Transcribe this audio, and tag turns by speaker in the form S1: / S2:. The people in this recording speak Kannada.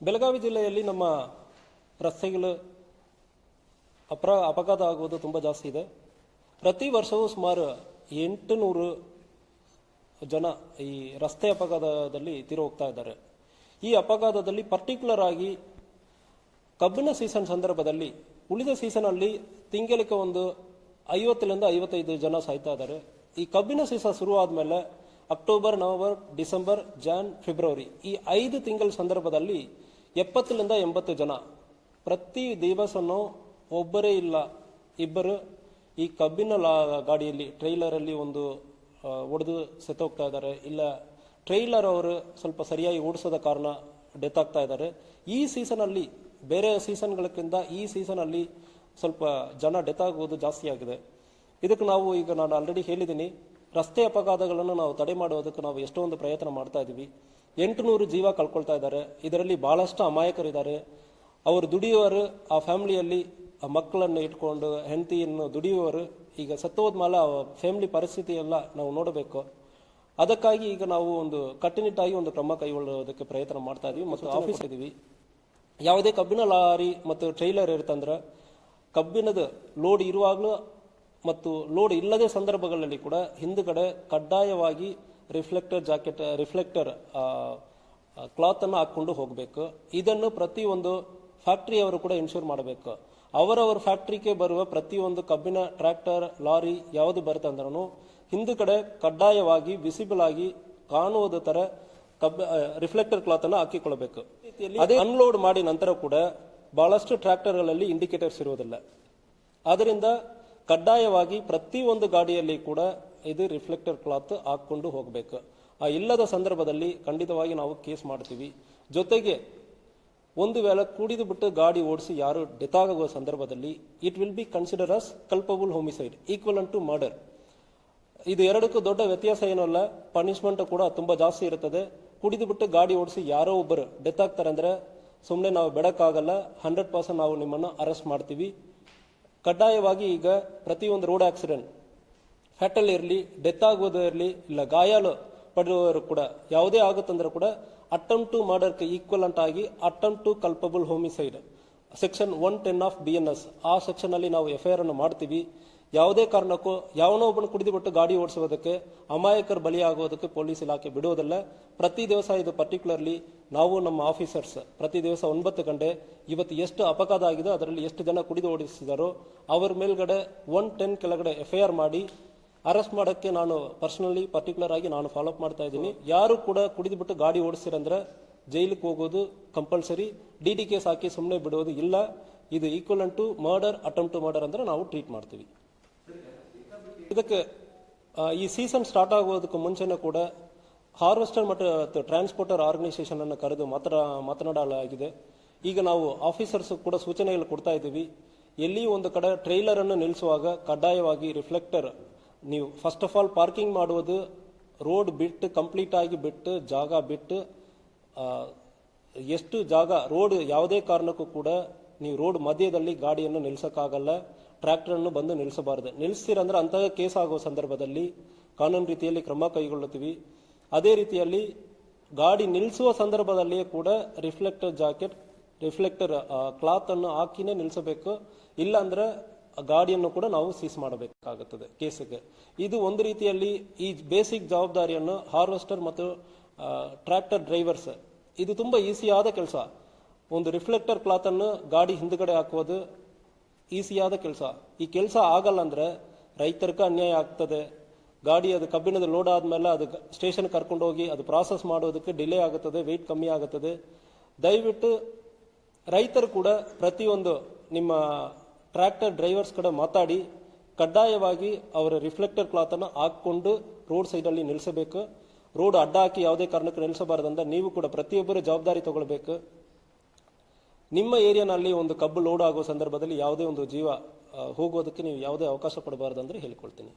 S1: ಬೆಳಗಾವಿ ಜಿಲ್ಲೆಯಲ್ಲಿ ನಮ್ಮ ರಸ್ತೆಗಳು ಅಪಘಾತ ಆಗುವುದು ತುಂಬ ಜಾಸ್ತಿ ಇದೆ. ಪ್ರತಿ ವರ್ಷವೂ ಸುಮಾರು 800 ಜನ ಈ ರಸ್ತೆ ಅಪಘಾತದಲ್ಲಿ ತೀರಿ ಹೋಗ್ತಾ ಇದ್ದಾರೆ. ಈ ಅಪಘಾತದಲ್ಲಿ ಪರ್ಟಿಕ್ಯುಲರ್ ಆಗಿ ಕಬ್ಬಿನ ಸೀಸನ್ ಸಂದರ್ಭದಲ್ಲಿ, ಉಳಿದ ಸೀಸನಲ್ಲಿ ತಿಂಗಳಿಗೆ ಒಂದು 50ರಿಂದ 55 ಜನ ಸಾಯ್ತಾ ಇದ್ದಾರೆ. ಈ ಕಬ್ಬಿನ ಸೀಸನ್ ಶುರು ಆದಮೇಲೆ October, November, December, Jan, February ಈ 5 ತಿಂಗಳ ಸಂದರ್ಭದಲ್ಲಿ 70ರಿಂದ 80 ಜನ ಪ್ರತಿ ದಿವಸನೂ ಒಬ್ಬರೇ ಇಲ್ಲ ಇಬ್ಬರು ಈ ಕಬ್ಬಿನ ಗಾಡಿಯಲ್ಲಿ ಟ್ರೈಲರಲ್ಲಿ ಒಂದು ಒಡೆದು ಸತ್ತೋಗ್ತಾ ಇದ್ದಾರೆ. ಇಲ್ಲ ಟ್ರೈಲರ್ ಅವರು ಸ್ವಲ್ಪ ಸರಿಯಾಗಿ ಓಡಿಸೋದ ಕಾರಣ ಡೆತ್ ಆಗ್ತಾ ಇದ್ದಾರೆ. ಈ ಸೀಸನಲ್ಲಿ ಬೇರೆ ಸೀಸನ್ಗಳಕ್ಕಿಂತ ಈ ಸೀಸನಲ್ಲಿ ಸ್ವಲ್ಪ ಜನ ಡೆತ್ ಆಗುವುದು ಜಾಸ್ತಿ ಆಗಿದೆ. ಇದಕ್ಕೆ ನಾನು ಆಲ್ರೆಡಿ ಹೇಳಿದ್ದೀನಿ, ರಸ್ತೆ ಅಪಘಾತಗಳನ್ನು ನಾವು ತಡೆ ಮಾಡುವುದಕ್ಕೆ ನಾವು ಎಷ್ಟೊಂದು ಪ್ರಯತ್ನ ಮಾಡ್ತಾ ಇದ್ದೀವಿ. 800 ಜೀವ ಕಳ್ಕೊಳ್ತಾ ಇದ್ದಾರೆ. ಇದರಲ್ಲಿ ಬಹಳಷ್ಟು ಅಮಾಯಕರಿದ್ದಾರೆ. ಅವರು ದುಡಿಯುವವರು, ಆ ಫ್ಯಾಮಿಲಿಯಲ್ಲಿ ಆ ಮಕ್ಕಳನ್ನು ಇಟ್ಕೊಂಡು ಹೆಂಡತಿಯನ್ನು ದುಡಿಯುವವರು ಈಗ ಸತ್ತೋದ್ಮೇಲೆ ಆ ಫ್ಯಾಮಿಲಿ ಪರಿಸ್ಥಿತಿ ಎಲ್ಲ ನಾವು ನೋಡಬೇಕು. ಅದಕ್ಕಾಗಿ ಈಗ ನಾವು ಒಂದು ಕಟ್ಟುನಿಟ್ಟಾಗಿ ಒಂದು ಕ್ರಮ ಕೈಗೊಳ್ಳುವುದಕ್ಕೆ ಪ್ರಯತ್ನ ಮಾಡ್ತಾ ಇದೀವಿ ಮತ್ತು ಆಫೀಸ್ ಇದ್ದೀವಿ. ಯಾವುದೇ ಕಬ್ಬಿನ ಲಾರಿ ಮತ್ತು ಟ್ರೈಲರ್ ಇರುತ್ತಂದ್ರೆ ಕಬ್ಬಿನದ ಲೋಡ್ ಇರುವಾಗಲೂ ಮತ್ತು ಲೋಡ್ ಇಲ್ಲದೆ ಸಂದರ್ಭಗಳಲ್ಲಿ ಕೂಡ ಹಿಂದುಗಡೆ ಕಡ್ಡಾಯವಾಗಿ ರಿಫ್ಲೆಕ್ಟರ್ ಕ್ಲಾತ್ ಅನ್ನು ಹಾಕೊಂಡು ಹೋಗಬೇಕು. ಇದನ್ನು ಪ್ರತಿಯೊಂದು ಫ್ಯಾಕ್ಟರಿಯವರು ಕೂಡ ಇನ್ಶೂರ್ ಮಾಡಬೇಕು. ಅವರವರ ಫ್ಯಾಕ್ಟರಿಗೆ ಬರುವ ಪ್ರತಿಯೊಂದು ಕಬ್ಬಿನ ಟ್ರ್ಯಾಕ್ಟರ್, ಲಾರಿ ಯಾವುದು ಬರುತ್ತೆ ಅಂದ್ರೂ ಹಿಂದುಗಡೆ ಕಡ್ಡಾಯವಾಗಿ ವಿಸಿಬಲ್ ಆಗಿ ಕಾಣುವುದ ತರ ರಿಫ್ಲೆಕ್ಟರ್ ಕ್ಲಾತ್ ಅನ್ನು ಹಾಕಿಕೊಳ್ಳಬೇಕು. ಅದೇ ಅನ್ಲೋಡ್ ಮಾಡಿ ನಂತರ ಕೂಡ ಬಹಳಷ್ಟು ಟ್ರ್ಯಾಕ್ಟರ್ಗಳಲ್ಲಿ ಇಂಡಿಕೇಟರ್ಸ್ ಇರುವುದಿಲ್ಲ. ಆದ್ದರಿಂದ ಕಡ್ಡಾಯವಾಗಿ ಪ್ರತಿಯೊಂದು ಗಾಡಿಯಲ್ಲಿ ಕೂಡ ಇದು ರಿಫ್ಲೆಕ್ಟರ್ ಕ್ಲಾತ್ ಹಾಕೊಂಡು ಹೋಗಬೇಕು. ಆ ಇಲ್ಲದ ಸಂದರ್ಭದಲ್ಲಿ ಖಂಡಿತವಾಗಿ ನಾವು ಕೇಸ್ ಮಾಡ್ತೀವಿ. ಜೊತೆಗೆ ಒಂದು ವೇಳೆ ಕುಡಿದು ಬಿಟ್ಟು ಗಾಡಿ ಓಡಿಸಿ ಯಾರು ಡೆತ್ ಆಗುವ ಸಂದರ್ಭದಲ್ಲಿ it will be consider as culpable homicide equivalent to murder. ಇದು ಎರಡಕ್ಕೂ ದೊಡ್ಡ ವ್ಯತ್ಯಾಸ ಏನಲ್ಲ, ಪನಿಷ್ಮೆಂಟ್ ಕೂಡ ತುಂಬಾ ಜಾಸ್ತಿ ಇರುತ್ತದೆ. ಕುಡಿದು ಬಿಟ್ಟು ಗಾಡಿ ಓಡಿಸಿ ಯಾರೋ ಒಬ್ಬರು ಡೆತ್ ಆಗ್ತಾರೆ ಅಂದ್ರೆ ಸುಮ್ಮನೆ ನಾವು ಬಿಡಕ್ಕಾಗಲ್ಲ. 100% ನಾವು ನಿಮ್ಮನ್ನು ಅರೆಸ್ಟ್ ಮಾಡ್ತೀವಿ. ಕಡ್ಡಾಯವಾಗಿ ಈಗ ಪ್ರತಿಯೊಂದು ರೋಡ್ ಆಕ್ಸಿಡೆಂಟ್, ಫ್ಯಾಟಲ್ ಇರಲಿ, ಡೆತ್ ಆಗೋದು ಇರಲಿ, ಇಲ್ಲ ಗಾಯಾಲು ಪಡೆಯುವವರು ಕೂಡ ಯಾವುದೇ ಆಗುತ್ತಂದ್ರೆ ಕೂಡ ಅಟೆಂಪ್ಟ್ ಟು ಮರ್ಡರ್ಗೆ ಈಕ್ವಲೆಂಟ್ ಆಗಿ attempt to culpable homicide section 110 of BNS ಆ ಸೆಕ್ಷನ್ ಅಲ್ಲಿ ನಾವು FIR ಅನ್ನು ಮಾಡ್ತೀವಿ. ಯಾವುದೇ ಕಾರಣಕ್ಕೂ ಯಾವನೋ ಒಬ್ಬನು ಕುಡಿದು ಬಿಟ್ಟು ಗಾಡಿ ಓಡಿಸುವುದಕ್ಕೆ, ಅಮಾಯಕರು ಬಲಿಯಾಗುವುದಕ್ಕೆ ಪೊಲೀಸ್ ಇಲಾಖೆ ಬಿಡುವುದಿಲ್ಲ. ಪ್ರತಿ ದಿವಸ ಇದು ಪರ್ಟಿಕ್ಯುಲರ್ಲಿ ನಾವು ನಮ್ಮ ಆಫೀಸರ್ಸ್ ಪ್ರತಿ ದಿವಸ 9 ಗಂಟೆ ಇವತ್ತು ಎಷ್ಟು ಅಪಘಾತ ಆಗಿದೆ, ಅದರಲ್ಲಿ ಎಷ್ಟು ಜನ ಕುಡಿದು ಓಡಿಸಿದಾರೋ ಅವರ ಮೇಲ್ಗಡೆ 110 ಕೆಳಗಡೆ FIR ಮಾಡಿ ಅರೆಸ್ಟ್ ಮಾಡೋಕ್ಕೆ ನಾನು ಪರ್ಸನಲಿ ಪರ್ಟಿಕ್ಯುಲರ್ ಆಗಿ ನಾನು ಫಾಲೋ ಅಪ್ ಮಾಡ್ತಾ ಇದ್ದೀನಿ. ಯಾರು ಕೂಡ ಕುಡಿದು ಬಿಟ್ಟು ಗಾಡಿ ಓಡಿಸಿರಂದ್ರೆ ಜೈಲಿಗೆ ಹೋಗೋದು ಕಂಪಲ್ಸರಿ. DD ಕೇಸ್ ಹಾಕಿ ಸುಮ್ಮನೆ ಬಿಡೋದು ಇಲ್ಲ. ಇದು equivalent to murder, attempt to murder ಅಂದ್ರೆ ನಾವು ಟ್ರೀಟ್ ಮಾಡ್ತೀವಿ. ಇದಕ್ಕೆ ಈ ಸೀಸನ್ ಸ್ಟಾರ್ಟ್ ಆಗೋದಕ್ಕೆ ಮುಂಚೆನೇ ಕೂಡ ಹಾರ್ವೆಸ್ಟರ್ ಮತ್ತು ಟ್ರಾನ್ಸ್ಪೋರ್ಟರ್ ಆರ್ಗನೈಸೇಷನ್ ಅನ್ನು ಕರೆದು ಮಾತನಾಡಲಾಗಿದೆ. ಈಗ ನಾವು ಆಫೀಸರ್ಸ್ ಕೂಡ ಸೂಚನೆಗಳು ಕೊಡ್ತಾ ಇದ್ದೀವಿ. ಎಲ್ಲಿ ಒಂದು ಕಡೆ ಟ್ರೈಲರ್ ಅನ್ನು ನಿಲ್ಲಿಸುವಾಗ ಕಡ್ಡಾಯವಾಗಿ ರಿಫ್ಲೆಕ್ಟರ್, ನೀವು ಫಸ್ಟ್ ಆಫ್ ಆಲ್ ಪಾರ್ಕಿಂಗ್ ಮಾಡುವುದು ರೋಡ್ ಬಿಟ್ಟು ಕಂಪ್ಲೀಟ್ ಆಗಿ ಬಿಟ್ಟು ಜಾಗ ಬಿಟ್ಟು, ಎಷ್ಟು ಜಾಗ ರೋಡ್ ಯಾವುದೇ ಕಾರಣಕ್ಕೂ ಕೂಡ ನೀವು ರೋಡ್ ಮಧ್ಯದಲ್ಲಿ ಗಾಡಿಯನ್ನು ನಿಲ್ಲಿಸಕ್ಕಾಗಲ್ಲ. ಟ್ರ್ಯಾಕ್ಟರ್ ಅನ್ನು ಬಂದು ನಿಲ್ಲಿಸಬಾರದು. ನಿಲ್ಲಿಸ್ತೀರಂದ್ರೆ ಅಂತಹ ಕೇಸ್ ಆಗುವ ಸಂದರ್ಭದಲ್ಲಿ ಕಾನೂನು ರೀತಿಯಲ್ಲಿ ಕ್ರಮ ಕೈಗೊಳ್ಳುತ್ತೀವಿ. ಅದೇ ರೀತಿಯಲ್ಲಿ ಗಾಡಿ ನಿಲ್ಲಿಸುವ ಸಂದರ್ಭದಲ್ಲಿಯೇ ಕೂಡ ರಿಫ್ಲೆಕ್ಟರ್ ಕ್ಲಾತ್ ಅನ್ನು ಹಾಕಿನೇ ನಿಲ್ಲಿಸಬೇಕು. ಇಲ್ಲ ಅಂದ್ರೆ ಗಾಡಿಯನ್ನು ಕೂಡ ನಾವು ಸೀಸ್ ಮಾಡಬೇಕಾಗುತ್ತದೆ ಕೇಸಿಗೆ. ಇದು ಒಂದು ರೀತಿಯಲ್ಲಿ ಈ ಬೇಸಿಕ್ ಜವಾಬ್ದಾರಿಯನ್ನು ಹಾರ್ವೆಸ್ಟರ್ ಮತ್ತು ಟ್ರ್ಯಾಕ್ಟರ್ ಡ್ರೈವರ್ಸ್, ಇದು ತುಂಬಾ ಈಸಿಯಾದ ಕೆಲಸ. ಒಂದು ರಿಫ್ಲೆಕ್ಟರ್ ಕ್ಲಾತ್ ಅನ್ನು ಗಾಡಿ ಹಿಂದುಗಡೆ ಹಾಕುವುದು ಈಸಿಯಾದ ಕೆಲಸ. ಈ ಕೆಲಸ ಆಗಲ್ಲ ಅಂದ್ರೆ ರೈತರಿಗೆ ಅನ್ಯಾಯ ಆಗ್ತದೆ. ಗಾಡಿ ಅದು ಕಬ್ಬಿಣದ ಲೋಡ್ ಆದ್ಮೇಲೆ ಅದು ಸ್ಟೇಷನ್ ಕರ್ಕೊಂಡು ಹೋಗಿ ಅದು ಪ್ರಾಸೆಸ್ ಮಾಡೋದಕ್ಕೆ ಡಿಲೇ ಆಗುತ್ತದೆ, ವೆಯ್ಟ್ ಕಮ್ಮಿ ಆಗುತ್ತದೆ. ದಯವಿಟ್ಟು ರೈತರು ಕೂಡ ಪ್ರತಿಯೊಂದು ನಿಮ್ಮ ಟ್ರ್ಯಾಕ್ಟರ್ ಡ್ರೈವರ್ಸ್ ಕಡೆ ಮಾತಾಡಿ ಕಡ್ಡಾಯವಾಗಿ ಅವರ ರಿಫ್ಲೆಕ್ಟರ್ ಕ್ಲಾತ್ ಅನ್ನು ಹಾಕೊಂಡು ರೋಡ್ ಸೈಡಲ್ಲಿ ನಿಲ್ಲಿಸಬೇಕು. ರೋಡ್ ಅಡ್ಡ ಹಾಕಿ ಯಾವುದೇ ಕಾರಣಕ್ಕೆ ನಿಲ್ಲಿಸಬಾರದಂದ್ರೆ ನೀವು ಕೂಡ ಪ್ರತಿಯೊಬ್ಬರು ಜವಾಬ್ದಾರಿ ತಗೊಳ್ಬೇಕು. ನಿಮ್ಮ ಏರಿಯಾನಲ್ಲಿ ಒಂದು ಕಬ್ಬು ಲೋಡ್ ಆಗುವ ಸಂದರ್ಭದಲ್ಲಿ ಯಾವುದೇ ಒಂದು ಜೀವ ಹೋಗೋದಕ್ಕೆ ನೀವು ಯಾವುದೇ ಅವಕಾಶ ಕೊಡಬಾರದಂದ್ರೆ ಹೇಳಿಕೊಳ್ತೀನಿ.